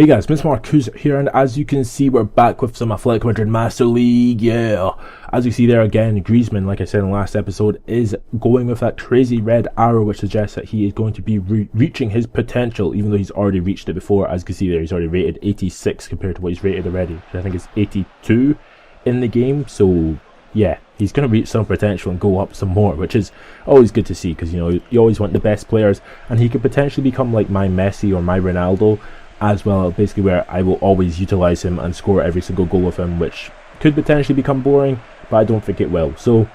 Hey guys, Mr. Marcus here, and as you can see, we're back with some Atlético Madrid Master League, yeah! As you see there again, Griezmann, like I said in the last episode, is going with that crazy red arrow, which suggests that he is going to be reaching his potential, even though he's already reached it before. As you can see there, he's already rated 86 compared to what he's rated already. I think it's 82 in the game, so yeah, he's going to reach some potential and go up some more, which is always good to see, because, you know, you always want the best players, and he could potentially become like my Messi or my Ronaldo, as well, basically where I will always utilise him and score every single goal with him, which could potentially become boring, but I don't think it will. So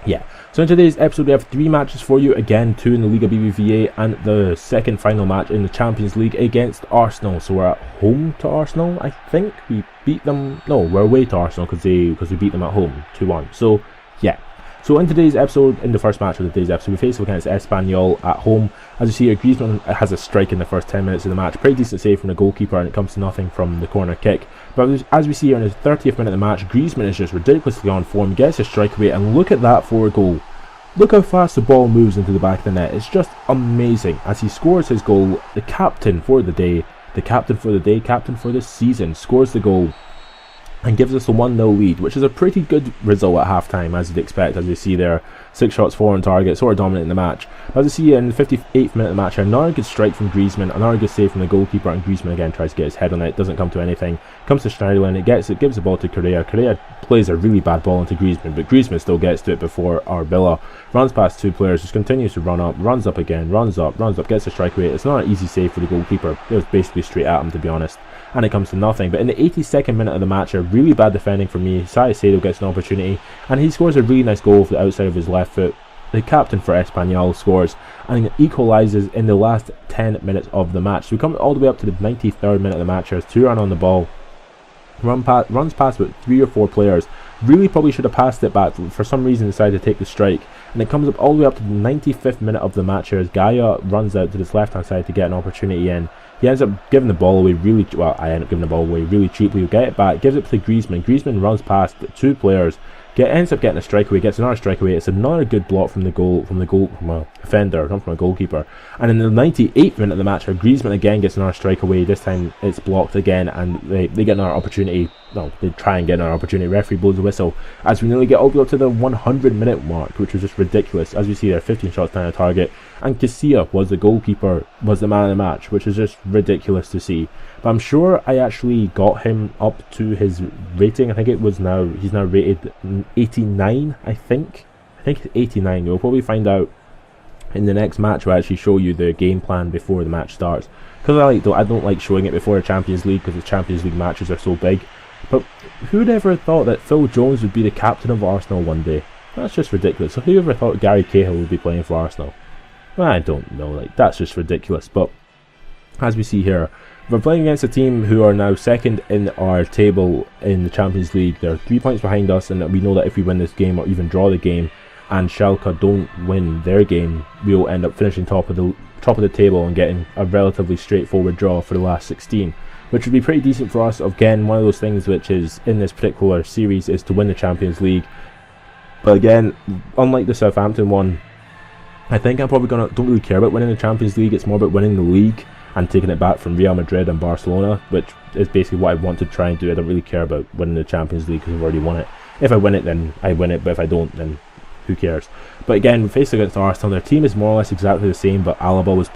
yeah, so in today's episode we have 3 matches for you, again 2 in the Liga BBVA and the second final match in the Champions League against Arsenal. So we're at home to Arsenal, I think. We beat them, no, we're away to Arsenal because we beat them at home 2-1. So yeah, so in today's episode, in the first match of today's episode, we face up against Espanyol at home. As you see here, Griezmann has a strike in the first 10 minutes of the match. Pretty decent save from the goalkeeper, and it comes to nothing from the corner kick. But as we see here in the 30th minute of the match, Griezmann is just ridiculously on form, gets a strike away, and look at that for a goal. Look how fast the ball moves into the back of the net. It's just amazing. As he scores his goal, the captain for the day, captain for the season, scores the goal and gives us a 1-0 lead, which is a pretty good result at half-time, as you'd expect. As you see there, 6 shots, 4 on target, sort of dominating the match. As you see in the 58th minute of the match, another good strike from Griezmann, another good save from the goalkeeper, and Griezmann again tries to get his head on it, doesn't come to anything. Comes to Schneiderlin, it gives the ball to Correa. Correa plays a really bad ball into Griezmann, but Griezmann still gets to it before Arbilla. Runs past 2 players, just continues to run up, runs up again, runs up, gets a strike away. It's not an easy save for the goalkeeper, it was basically straight at him, to be honest. And it comes to nothing. But in the 82nd minute of the match, a really bad defending from me, Saicedo gets an opportunity, and he scores a really nice goal for the outside of his left foot. The captain for Espanyol scores and equalises in the last 10 minutes of the match. So we come all the way up to the 93rd minute of the match. There's Turan on the ball, runs past about 3 or 4 players. Really probably should have passed it back, for some reason decided to take the strike, and it comes up all the way up to the 95th minute of the match. As Gaia runs out to this left hand side to get an opportunity in. He ends up giving the ball away really, well, I end up giving the ball away really cheaply. We get it back, gives it to Griezmann. Griezmann runs past 2 players, ends up getting a strike away, gets another strike away. It's another good block from a defender, not from a goalkeeper. And in the 98th minute of the match, Griezmann again gets another strike away. This time it's blocked again, and they get another opportunity. No, they try and get another opportunity. Referee blows the whistle as we nearly get all the way up to the 100-minute mark, which was just ridiculous. As we see there, 15 shots down a target, and Casilla was the goalkeeper, was the man of the match, which is just ridiculous to see. But I'm sure I actually got him up to his rating. I think he's now rated 89. I think it's 89. You'll probably find out in the next match. We'll actually show you the game plan before the match starts, because I don't like showing it before the Champions League, because the Champions League matches are so big. But who'd ever thought that Phil Jones would be the captain of Arsenal one day? That's just ridiculous. So who ever thought Gary Cahill would be playing for Arsenal? Well, I don't know, like, that's just ridiculous. But as we see here, we're playing against a team who are now second in our table in the Champions League. They're 3 points behind us, and we know that if we win this game or even draw the game and Schalke don't win their game, we'll end up finishing top of the table and getting a relatively straightforward draw for the last 16. Which would be pretty decent for us. Again, one of those things which is in this particular series is to win the Champions League. But again, unlike the Southampton one, I think I'm probably don't really care about winning the Champions League. It's more about winning the league and taking it back from Real Madrid and Barcelona, which is basically what I want to try and do. I don't really care about winning the Champions League because I've already won it. If I win it, then I win it, but if I don't, then who cares? But again, we faced against Arsenal. Their team is more or less exactly the same, but Alaba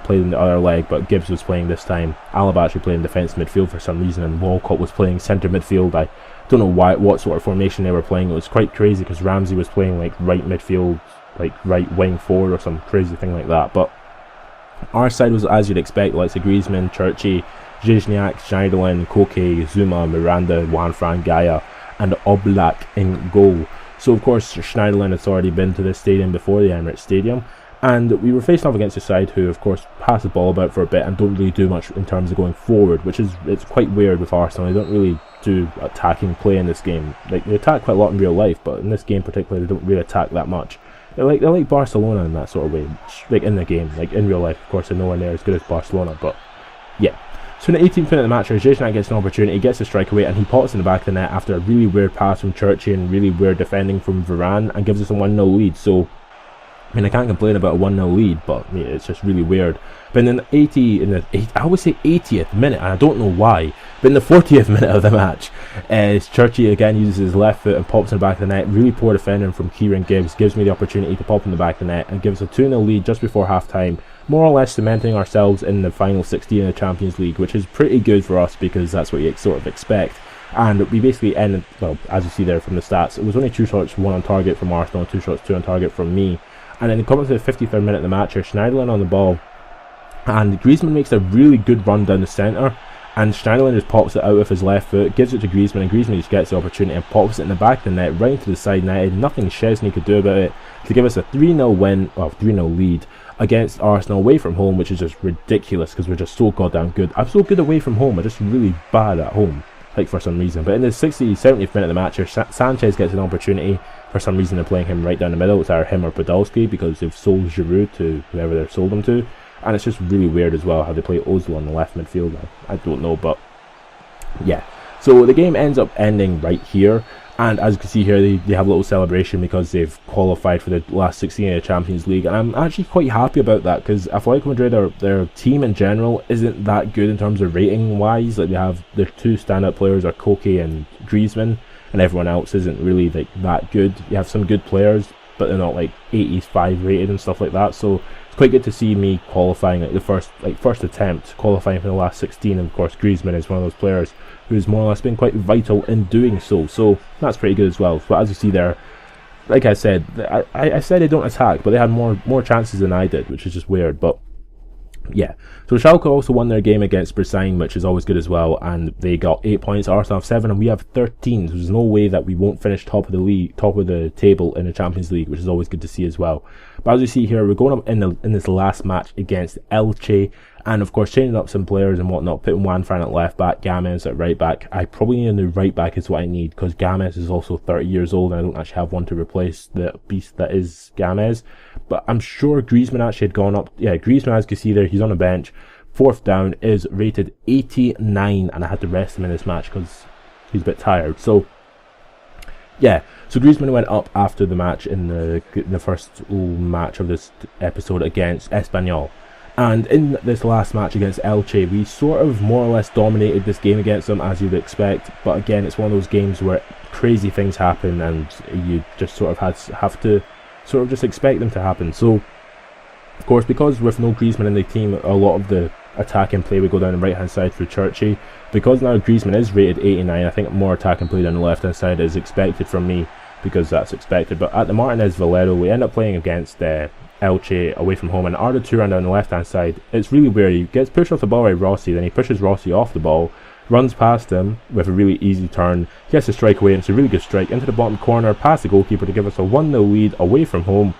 played in the other leg, but Gibbs was playing this time. Alaba actually played in defence midfield for some reason, and Walcott was playing centre midfield. I don't know what sort of formation they were playing. It was quite crazy because Ramsey was playing like right midfield, like right wing forward or some crazy thing like that. But our side was, as you'd expect, like Griezmann, Churchy, Zizniak, Schneiderlin, Koke, Zuma, Miranda, Juanfran, Gaia, and Oblak in goal. So of course Schneiderlin has already been to this stadium before, the Emirates Stadium, and we were facing off against a side who of course pass the ball about for a bit and don't really do much in terms of going forward, which is, it's quite weird with Arsenal. They don't really do attacking play in this game. Like, they attack quite a lot in real life, but in this game particularly they don't really attack that much. They're like Barcelona in that sort of way, like in the game. Like in real life, of course, they're nowhere near as good as Barcelona, but yeah. So in the 18th minute of the match, Zizniak gets an opportunity, gets a strike away, and he pots in the back of the net after a really weird pass from Churchy and really weird defending from Varane, and gives us a 1-0 lead. So I mean, I can't complain about a 1-0 lead, but yeah, it's just really weird. But in the I always say 80th minute, and I don't know why, but in the 40th minute of the match, Churchy again uses his left foot and pops in the back of the net. Really poor defending from Kieran gives me the opportunity to pop in the back of the net and gives a 2-0 lead just before half-time, more or less cementing ourselves in the final 16 in the Champions League, which is pretty good for us because that's what you sort of expect. And we basically ended, well, as you see there from the stats, it was only 2 shots, 1 on target from Arsenal, 2 shots, 2 on target from me. And then coming to the 53rd minute of the match here, Schneiderlin on the ball, and Griezmann makes a really good run down the centre, and Schneiderlin just pops it out with his left foot, gives it to Griezmann, and Griezmann just gets the opportunity and pops it in the back of the net, right into the side net. Nothing Szczesny could do about it to give us a 3-0 win, or 3-0 lead against Arsenal away from home, which is just ridiculous because we're just so goddamn good. I'm so good away from home, I'm just really bad at home, like for some reason. But in the 70th minute of the match here, Sanchez gets an opportunity. For some reason they're playing him right down the middle. It's either him or Podolski because they've sold Giroud to whoever they've sold him to. And it's just really weird as well how they play Ozil on the left midfield. I don't know, but yeah. So the game ends up ending right here. And as you can see here, they have a little celebration because they've qualified for the last 16 in the Champions League. And I'm actually quite happy about that because Atletico Madrid, their team in general, isn't that good in terms of rating-wise. Like, they have their 2 standout players are Koke and Griezmann, and everyone else isn't really like that good. You have some good players, but they're not like 85 rated and stuff like that. So it's quite good to see me qualifying, like the first attempt qualifying for the last 16. And of course, Griezmann is one of those players who's more or less been quite vital in doing so. So that's pretty good as well. But as you see there, like I said, I said they don't attack, but they had more chances than I did, which is just weird. But yeah, so Schalke also won their game against Brisane, which is always good as well, and they got 8 points. Arsenal have 7, and we have 13. So there's no way that we won't finish top of the table in the Champions League, which is always good to see as well. But as you see here, we're going up in this last match against Elche, and of course changing up some players and whatnot, putting Juan Fran at left back, Games at right back. I probably need a new right back is what I need, because Games is also 30 years old and I don't actually have one to replace the beast that is Games. But I'm sure Griezmann actually had gone up. Yeah, Griezmann, as you can see there, he's on the bench. 4th down, is rated 89, and I had to rest him in this match because he's a bit tired. So yeah, so Griezmann went up after the match in the first match of this episode against Espanyol. And in this last match against Elche, we sort of more or less dominated this game against them, as you'd expect. But again, it's one of those games where crazy things happen and you just sort of have to sort of just expect them to happen. So of course, because with no Griezmann in the team, a lot of the attacking play would go down the right hand side through Churchy. Because now Griezmann is rated 89, I think more attacking play down the left hand side is expected from me, because that's expected. But at the Martinez Valero, we end up playing against Elche away from home, and Arda Turan down the left hand side. It's really weird. He gets pushed off the ball by Rossi, then he pushes Rossi off the ball, runs past him with a really easy turn, gets a strike away, and it's a really good strike into the bottom corner, past the goalkeeper to give us a 1-0 lead away from home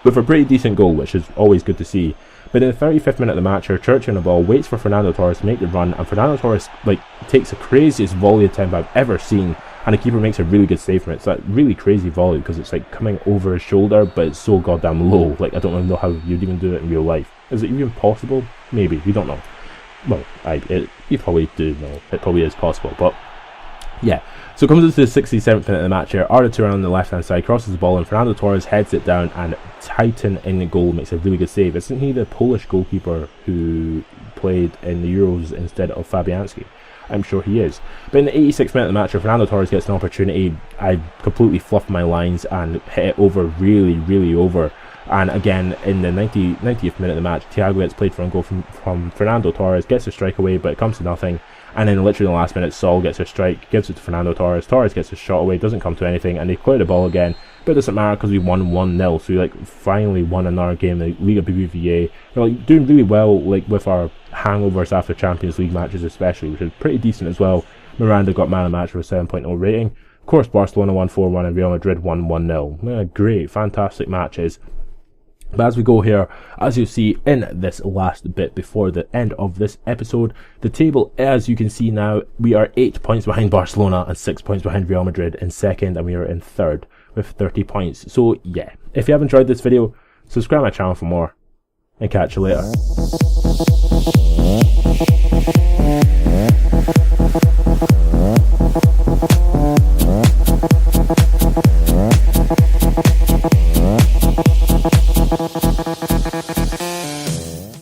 with a pretty decent goal, which is always good to see. But in the 35th minute of the match, Church on the ball waits for Fernando Torres to make the run, and Fernando Torres takes the craziest volley attempt I've ever seen, and the keeper makes a really good save from it. It's that really crazy volley because it's like coming over his shoulder, but it's so goddamn low. Like, I don't really know how you'd even do it in real life. Is it even possible? Maybe. We don't know. Well, you probably do know. It probably is possible, but yeah. So it comes into the 67th minute of the match here. Arda Turan on the left hand side crosses the ball, and Fernando Torres heads it down, and Titan in the goal makes a really good save. Isn't he the Polish goalkeeper who played in the Euros instead of Fabianski? I'm sure he is. But in the 86th minute of the match, Fernando Torres gets an opportunity. I completely fluffed my lines and hit it over, really over. And again, in the 90th minute of the match, Thiago gets played for a goal from Fernando Torres, gets a strike away, but it comes to nothing. And then literally in the last minute, Saul gets a strike, gives it to Fernando Torres. Torres gets a shot away, doesn't come to anything, and they clear the ball again. But it doesn't matter because we won 1-0, so we finally won another game in the Liga BBVA. We're doing really well with our hangovers after Champions League matches especially, which is pretty decent as well. Miranda got man of the match with a 7.0 rating. Of course, Barcelona won 4-1 and Real Madrid won 1-0. Great, fantastic matches. But as we go here, as you see in this last bit before the end of this episode, the table, as you can see now, we are 8 points behind Barcelona and 6 points behind Real Madrid in second, and we are in third with 30 points. So yeah, if you have enjoyed this video, subscribe to my channel for more, and catch you later.